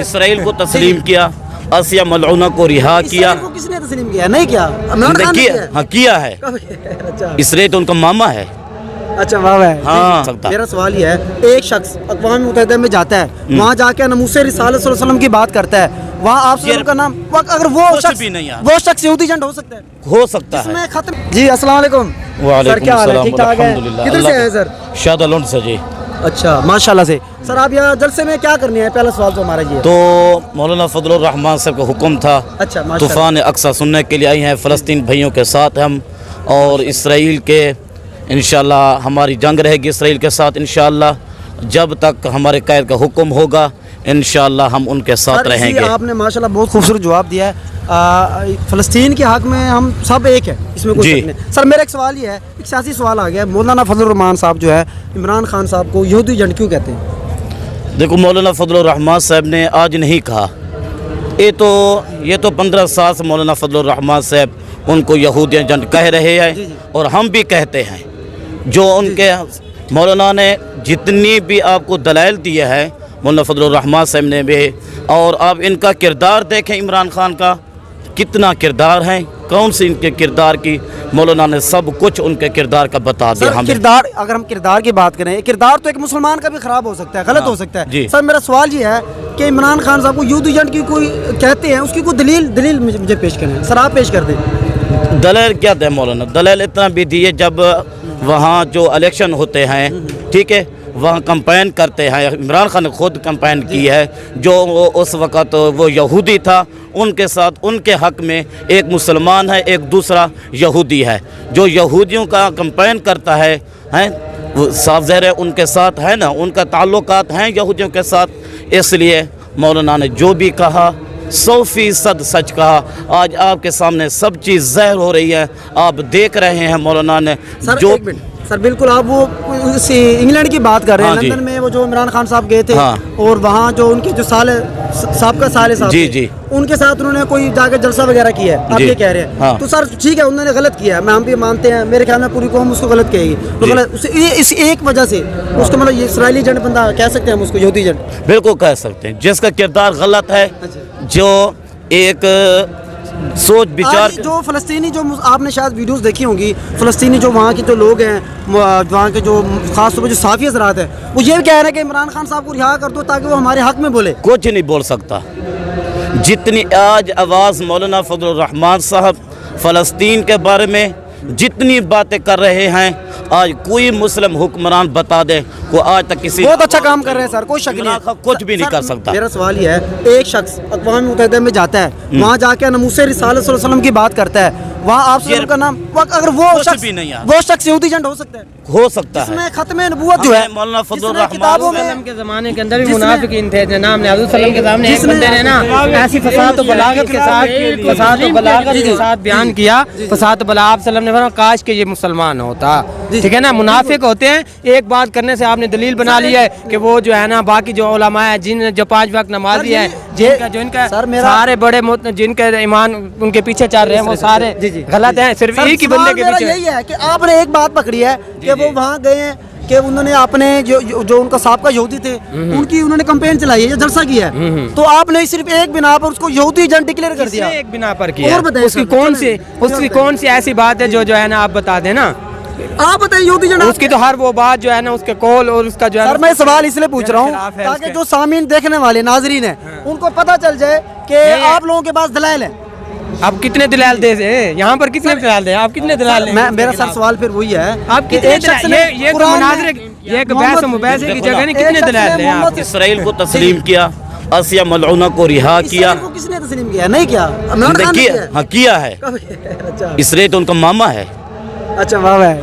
اسرائیل کو تسلیم کیا، آسیہ ملعونہ کو رہا کیا۔ اسرائیل کو کس نے تسلیم کیا؟ نہیں کیا، عمران خان نے کیا ہے؟ ہاں کیا ہے، اچھا اسرائیل تو ان کا ماما ہے۔ اچھا واہ ہے۔ ہاں میرا سوال یہ ہے، ایک شخص اقوام متحدہ میں جاتا ہے، وہاں جا کے ناموس رسالت صلی اللہ علیہ وسلم کی بات کرتا ہے، وہاں آپ صلی اللہ علیہ وسلم کا نام، اگر وہ شخص یہودی ایجنٹ ہو سکتا ہے؟ ہو سکتا ہے۔ میں ختم۔ جی السلام علیکم۔ سر وعلیکم کیا حال ہے؟ السلام ٹھیک ٹھاک ہے؟ الحمدللہ۔ کدھر سے ہیں سر؟ شادہ لونڈ سے جی۔ اچھا ماشاءاللہ سے۔ سر آپ یہاں جلسے میں کیا کرنے ہیں؟ پہلا سوال تو ہمارا یہ ہے۔ تو مولانا فضل الرحمان صاحب کا حکم تھا، اچھا ماشاءاللہ۔ طوفان اقصیٰ سننے کے لیے آئی ہیں، فلسطین بھائیوں کے ساتھ ہم، اور اسرائیل کے انشاءاللہ ہماری جنگ رہے گی اسرائیل کے ساتھ انشاءاللہ، جب تک ہمارے قائد کا حکم ہوگا انشاءاللہ ہم ان کے ساتھ رہیں گے۔ آپ نے ماشاءاللہ بہت خوبصورت جواب دیا ہے۔ فلسطین کے حق میں ہم سب ایک ہیں، اس میں کوئی شک نہیں۔ سر میرا ایک سوال یہ ہے، ایک سیاسی سوال آ گیا، مولانا فضل الرحمان صاحب جو ہے عمران خان صاحب کو یہودی ایجنٹ کیوں کہتے ہیں؟ دیکھو مولانا فضل الرحمان صاحب نے آج نہیں کہا، یہ تو 15 سال سے مولانا فضل الرحمان صاحب ان کو یہودی ایجنٹ کہہ رہے ہیں، اور ہم بھی کہتے ہیں۔ جو ان کے مولانا نے جتنی بھی آپ کو دلائل دیے ہیں مولانا فضل الرحمان صاحب نے بھی، اور آپ ان کا کردار دیکھیں، عمران خان کا کتنا کردار ہے، کون سی ان کے کردار کی مولانا نے سب کچھ ان کے کردار کا بتا دیا ہمیں۔ کردار، اگر ہم کردار کی بات کریں، کردار تو ایک مسلمان کا بھی خراب ہو سکتا ہے، غلط ہو سکتا ہے۔ سر میرا سوال یہ ہے کہ عمران خان صاحب کو یہودی ایجنٹ کی کوئی کہتے ہیں، اس کی کوئی دلیل مجھے پیش کریں سر، آپ پیش کر دیں۔ دلیل کیا دے مولانا؟ دلیل اتنا بھی دیے، جب وہاں جو الیکشن ہوتے ہیں ٹھیک ہے، وہاں کمپین کرتے ہیں، عمران خان نے خود کمپین کی ہے، جو اس وقت وہ یہودی تھا، ان کے ساتھ ان کے حق میں ایک مسلمان ہے، ایک دوسرا یہودی ہے، جو یہودیوں کا کمپین کرتا ہے وہ صاف ظاہر ہے ان کے ساتھ ہے نا، ان کا تعلقات ہیں یہودیوں کے ساتھ، اس لیے مولانا نے جو بھی کہا 100% سچ کہا۔ آج آپ کے سامنے سب چیز ظاہر ہو رہی ہے، آپ دیکھ رہے ہیں مولانا نے جو سر بالکل آپ وہ انگلینڈ کی بات کر رہے ہیں، لندن میں وہ جو عمران خان صاحب گئے تھے، اور وہاں جو ان کے جو سابقہ صالح صاحب جی ان کے ساتھ انہوں نے کوئی جا کے جلسہ وغیرہ کیا ہے، آپ یہ کہہ رہے ہیں، تو سر ٹھیک ہے انہوں نے غلط کیا ہے، ہم بھی مانتے ہیں، میرے خیال میں پوری قوم اس کو غلط کہے گی، اس ایک وجہ سے اس کو مطلب یہ اسرائیلی ایجنٹ بندہ کہہ سکتے ہیں ہم اس کو یہودی ایجنٹ؟ بالکل کہہ سکتے ہیں، جس کا کردار غلط ہے، جو ایک سوچ بچار جو فلسطینی، جو آپ نے شاید ویڈیوز دیکھی ہوں گی، فلسطینی جو وہاں کے جو لوگ ہیں، وہاں کے جو خاص طور پر جو صحافی حضرات ہیں، وہ یہ بھی کہہ رہے ہیں کہ عمران خان صاحب کو رہا کر دو تاکہ وہ ہمارے حق میں بولے۔ کچھ نہیں بول سکتا۔ جتنی آج آواز مولانا فضل الرحمان صاحب فلسطین کے بارے میں جتنی باتیں کر رہے ہیں، آج کوئی مسلم حکمران بتا دے وہ آج تک کسی بہت اچھا کام کر رہے ہیں سر، کوئی شک نہیں، کچھ بھی نہیں کر سکتا۔ میرا سوال یہ ہے، ایک شخص اقوام متحدہ میں جاتا ہے، وہاں جا کے ناموس رسالت صلی اللہ علیہ وسلم کی بات کرتا ہے، وہاں آپ سے کا نام، اگر وہ شخص یہودی ایجنٹ ہو سکتا ہے؟ ہو سکتا ہے۔ اس میں ختم نبوت جو ہے مولانا فضل الرحمان کے زمانے کے اندر بھی منافقین تھے، جناب نے حضرت صلی اللہ علیہ وسلم کے سامنے ایک بندے نے نا ایسی فساد و بلاغت کے ساتھ بیان کیا، فساد و بلاغت، آپ صلی اللہ علیہ وسلم نے فرمایا کاش کہ یہ مسلمان ہوتا، ٹھیک ہے نا۔ منافق ہوتے ہیں، ایک بات کرنے سے آپ نے دلیل بنا لی ہے کہ وہ جو ہے نا باقی جو علماء ہیں جن جو 5 وقت نمازی ہیں، جن کا سارے بڑے جن کے ایمان ان کے پیچھے چل رہے ہیں، وہ سارے غلط ہیں، صرف ایک ہی بندے کے پیچھے۔ یہی ہے کہ آپ نے ایک بات پکڑی ہے کہ وہ وہاں گئے ہیں کہ انہوں نے اپنے جو ان کا سابقہ یہودی تھے ان کی انہوں نے کمپین چلائی ہے، جلسہ کیا ہے، تو آپ نے صرف ایک بنا پر اس کو یہودی ایجنٹ ڈکلیئر کر دیا۔ ایک بنا پر کیا، اس کی کون سی ایسی بات ہے جو ہے نا آپ بتا دیں نا، آپ بتائیں یہودی ایجنٹ؟ اس کی تو ہر وہ بات جو ہے نا اس کے کول اور اس کا جو ہے سر، میں سوال اس لیے پوچھ رہا ہوں تاکہ جو سامعین دیکھنے والے ناظرین ہیں ان کو پتہ چل جائے کہ آپ لوگوں کے پاس دلائل ہیں۔ آپ کتنے دلائل دے ہیں یہاں پر، کتنے دلائل دیں آپ، کتنے دلائل ہیں؟ میرا سر سوال پھر وہی ہے، آپ کتنے یہ مناظرے، یہ ایک بحث و مباحثے کی جگہ نہیں، کتنے دلائل دیں آپ؟ اسرائیل کو تسلیم کیا، آسیہ ملعونہ کو رہا کیا۔ اسرائیل کو کس نے تسلیم کیا؟ نہیں کیا، عمران خان نے کیا ہے۔ ہاں کیا ہے، اسرائیل تو ان کا ماما ہے۔ اچھا واہ ہے۔